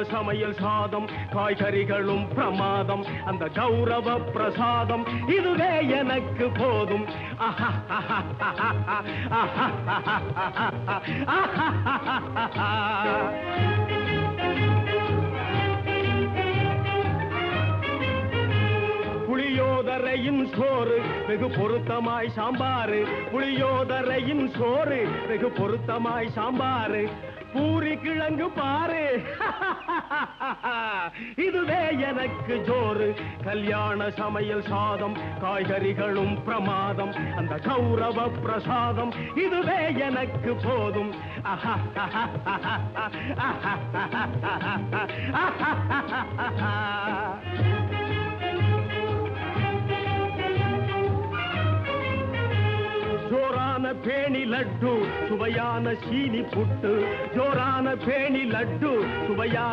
சமையல் சாதம் காய்கறிகளும் பிரமாதம் அந்த கௌரவ பிரசாதம் இதுவே எனக்கு போதும் புளியோதரையின் சோறு வெகு பொருத்தமாய் சாம்பாரு புளியோதரையின் சோறு வெகு பொருத்தமாய் சாம்பாரு பூரி கிழங்கு பாரு இதுவே எனக்கு ஜோறு கல்யாண சமையல் சாதம் காய்கறிகளும் பிரமாதம் அந்த கௌரவ பிரசாதம் இதுவே எனக்கு போதும் ஜோரான பேணி லட்டு சுவையான சீனி புட்டு ஜோரான பேணி லட்டு சுவையான